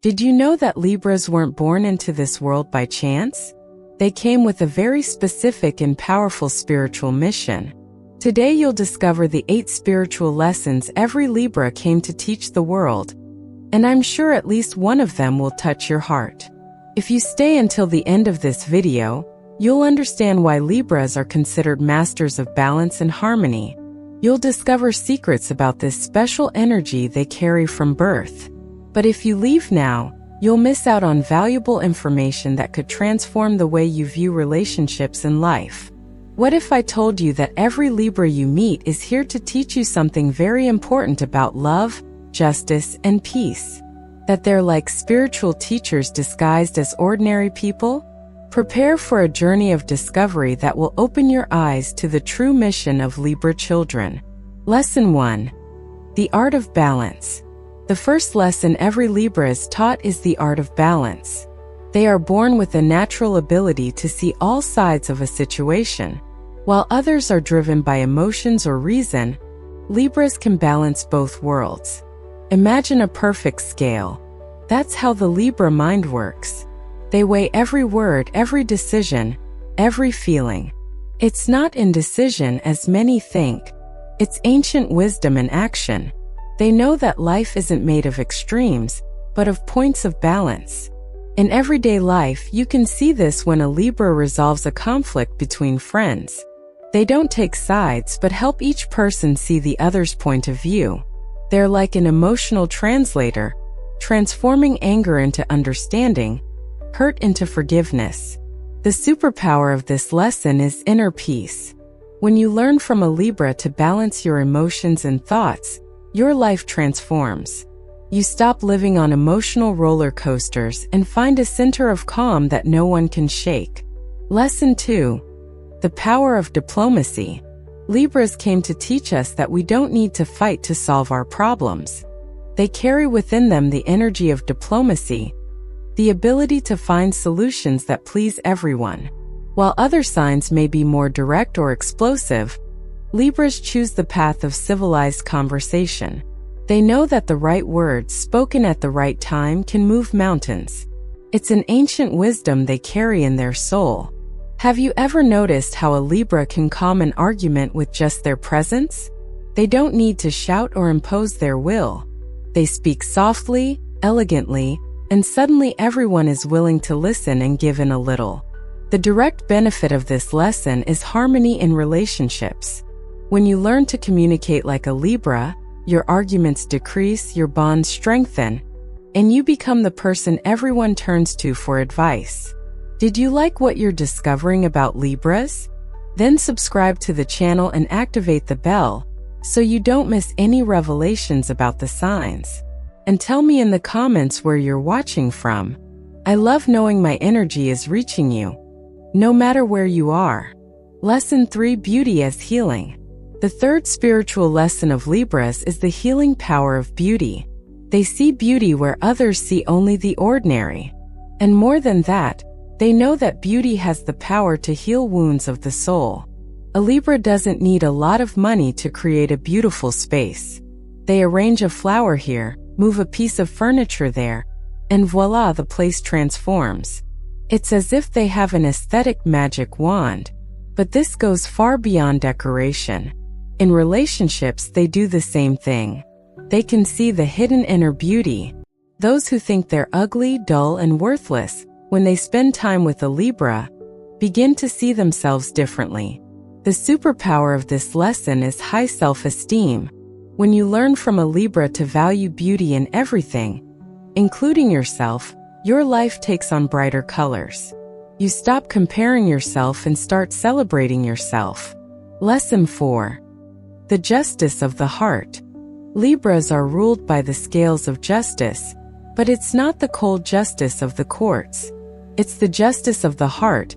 Did you know that Libras weren't born into this world by chance? They came with a very specific and powerful spiritual mission. Today you'll discover the 8 spiritual lessons every Libra came to teach the world, and I'm sure at least one of them will touch your heart. If you stay until the end of this video, you'll understand why Libras are considered masters of balance and harmony. You'll discover secrets about this special energy they carry from birth. But if you leave now, you'll miss out on valuable information that could transform the way you view relationships in life. What if I told you that every Libra you meet is here to teach you something very important about love, justice, and peace? That they're like spiritual teachers disguised as ordinary people? Prepare for a journey of discovery that will open your eyes to the true mission of Libra children. Lesson 1. The Art of Balance. The first lesson every Libra is taught is the art of balance. They are born with a natural ability to see all sides of a situation. While others are driven by emotions or reason, Libras can balance both worlds. Imagine a perfect scale. That's how the Libra mind works. They weigh every word, every decision, every feeling. It's not indecision as many think. It's ancient wisdom in action. They know that life isn't made of extremes, but of points of balance. In everyday life, you can see this when a Libra resolves a conflict between friends. They don't take sides but help each person see the other's point of view. They're like an emotional translator, transforming anger into understanding, hurt into forgiveness. The superpower of this lesson is inner peace. When you learn from a Libra to balance your emotions and thoughts, your life transforms. You stop living on emotional roller coasters and find a center of calm that no one can shake. Lesson 2. The Power of Diplomacy. Libras came to teach us that we don't need to fight to solve our problems. They carry within them the energy of diplomacy, the ability to find solutions that please everyone. While other signs may be more direct or explosive, Libras choose the path of civilized conversation. They know that the right words spoken at the right time can move mountains. It's an ancient wisdom they carry in their soul. Have you ever noticed how a Libra can calm an argument with just their presence? They don't need to shout or impose their will. They speak softly, elegantly, and suddenly everyone is willing to listen and give in a little. The direct benefit of this lesson is harmony in relationships. When you learn to communicate like a Libra, your arguments decrease, your bonds strengthen, and you become the person everyone turns to for advice. Did you like what you're discovering about Libras? Then subscribe to the channel and activate the bell so you don't miss any revelations about the signs. And tell me in the comments where you're watching from. I love knowing my energy is reaching you, no matter where you are. Lesson 3. Beauty as Healing. The third spiritual lesson of Libras is the healing power of beauty. They see beauty where others see only the ordinary. And more than that, they know that beauty has the power to heal wounds of the soul. A Libra doesn't need a lot of money to create a beautiful space. They arrange a flower here, move a piece of furniture there, and voila, the place transforms. It's as if they have an aesthetic magic wand. But this goes far beyond decoration. In relationships, they do the same thing. They can see the hidden inner beauty. Those who think they're ugly, dull, and worthless, when they spend time with a Libra, begin to see themselves differently. The superpower of this lesson is high self-esteem. When you learn from a Libra to value beauty in everything, including yourself, your life takes on brighter colors. You stop comparing yourself and start celebrating yourself. Lesson 4. The Justice of the Heart. Libras are ruled by the scales of justice, but it's not the cold justice of the courts. It's the justice of the heart,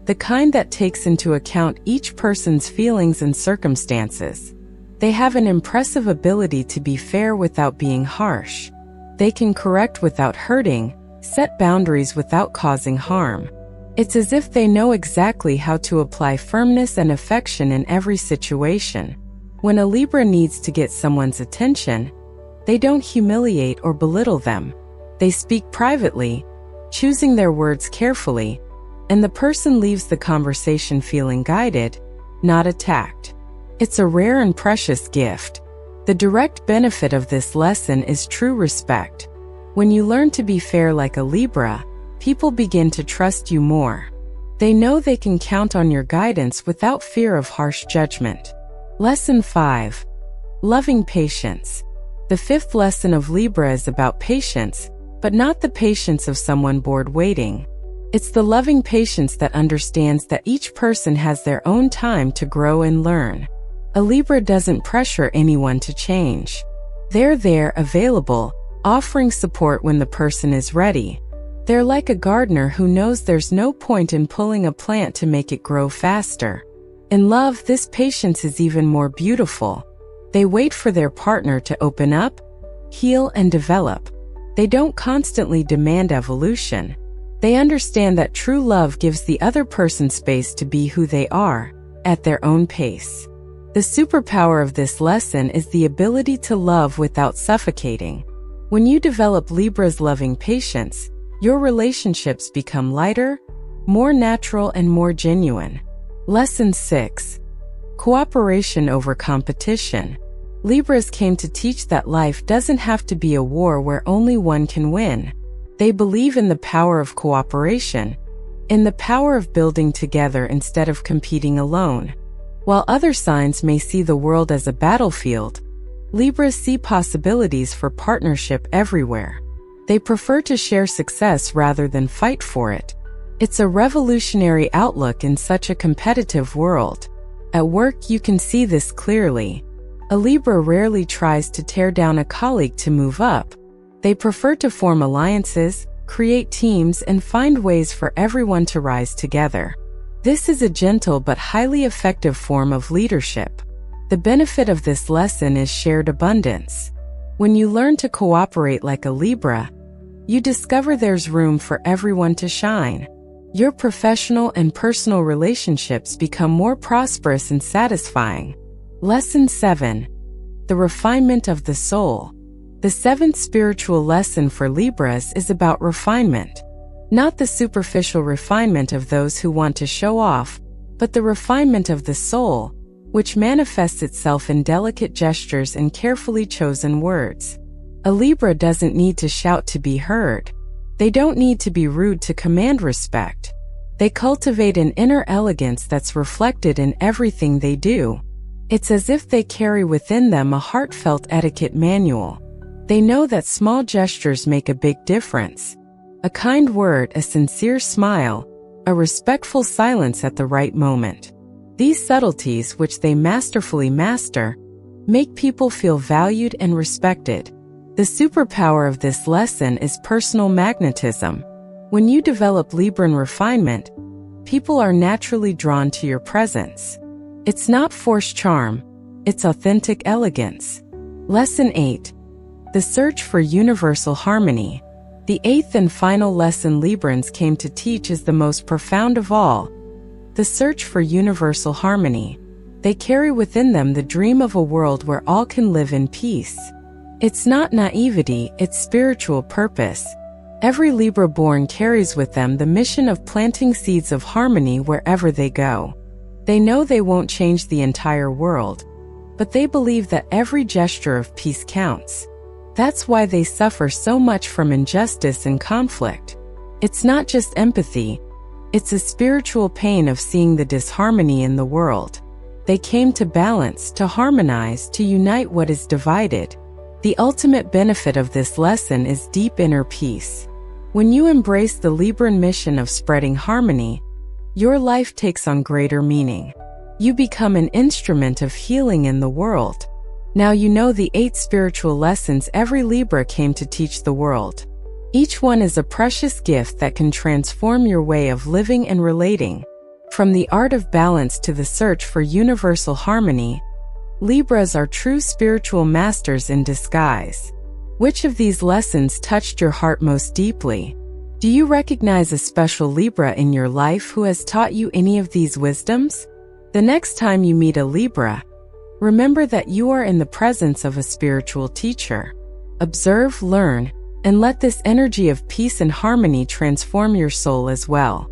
the kind that takes into account each person's feelings and circumstances. They have an impressive ability to be fair without being harsh. They can correct without hurting, set boundaries without causing harm. It's as if they know exactly how to apply firmness and affection in every situation. When a Libra needs to get someone's attention, they don't humiliate or belittle them. They speak privately, choosing their words carefully, and the person leaves the conversation feeling guided, not attacked. It's a rare and precious gift. The direct benefit of this lesson is true respect. When you learn to be fair like a Libra, people begin to trust you more. They know they can count on your guidance without fear of harsh judgment. Lesson 5. Loving patience. The fifth lesson of Libra is about patience, but not the patience of someone bored waiting. It's the loving patience that understands that each person has their own time to grow and learn. A Libra doesn't pressure anyone to change. They're there, available, offering support when the person is ready. They're like a gardener who knows there's no point in pulling a plant to make it grow faster. In love, this patience is even more beautiful. They wait for their partner to open up, heal, and develop. They don't constantly demand evolution. They understand that true love gives the other person space to be who they are, at their own pace. The superpower of this lesson is the ability to love without suffocating. When you develop Libra's loving patience, your relationships become lighter, more natural, and more genuine. Lesson 6. Cooperation over competition. Libras came to teach that life doesn't have to be a war where only one can win. They believe in the power of cooperation, in the power of building together instead of competing alone. While other signs may see the world as a battlefield, Libras see possibilities for partnership everywhere. They prefer to share success rather than fight for it. It's a revolutionary outlook in such a competitive world. At work, you can see this clearly. A Libra rarely tries to tear down a colleague to move up. They prefer to form alliances, create teams, and find ways for everyone to rise together. This is a gentle but highly effective form of leadership. The benefit of this lesson is shared abundance. When you learn to cooperate like a Libra, you discover there's room for everyone to shine. Your professional and personal relationships become more prosperous and satisfying. Lesson 7. The refinement of the soul. The seventh spiritual lesson for Libras is about refinement. Not the superficial refinement of those who want to show off, but the refinement of the soul, which manifests itself in delicate gestures and carefully chosen words. A Libra doesn't need to shout to be heard. They don't need to be rude to command respect. They cultivate an inner elegance that's reflected in everything they do. It's as if they carry within them a heartfelt etiquette manual. They know that small gestures make a big difference. A kind word, a sincere smile, a respectful silence at the right moment. These subtleties, which they masterfully master, make people feel valued and respected. The superpower of this lesson is personal magnetism. When you develop Libran refinement, people are naturally drawn to your presence. It's not forced charm, it's authentic elegance. Lesson 8. The search for universal harmony. The eighth and final lesson Librans came to teach is the most profound of all. The search for universal harmony. They carry within them the dream of a world where all can live in peace. It's not naivety, it's spiritual purpose. Every Libra born carries with them the mission of planting seeds of harmony wherever they go. They know they won't change the entire world, but they believe that every gesture of peace counts. That's why they suffer so much from injustice and conflict. It's not just empathy, it's a spiritual pain of seeing the disharmony in the world. They came to balance, to harmonize, to unite what is divided. The ultimate benefit of this lesson is deep inner peace. When you embrace the Libran mission of spreading harmony, your life takes on greater meaning. You become an instrument of healing in the world. Now you know the 8 spiritual lessons every Libra came to teach the world. Each one is a precious gift that can transform your way of living and relating. From the art of balance to the search for universal harmony, Libras are true spiritual masters in disguise. Which of these lessons touched your heart most deeply? Do you recognize a special Libra in your life who has taught you any of these wisdoms? The next time you meet a Libra, remember that you are in the presence of a spiritual teacher. Observe, learn, And let this energy of peace and harmony transform your soul as well.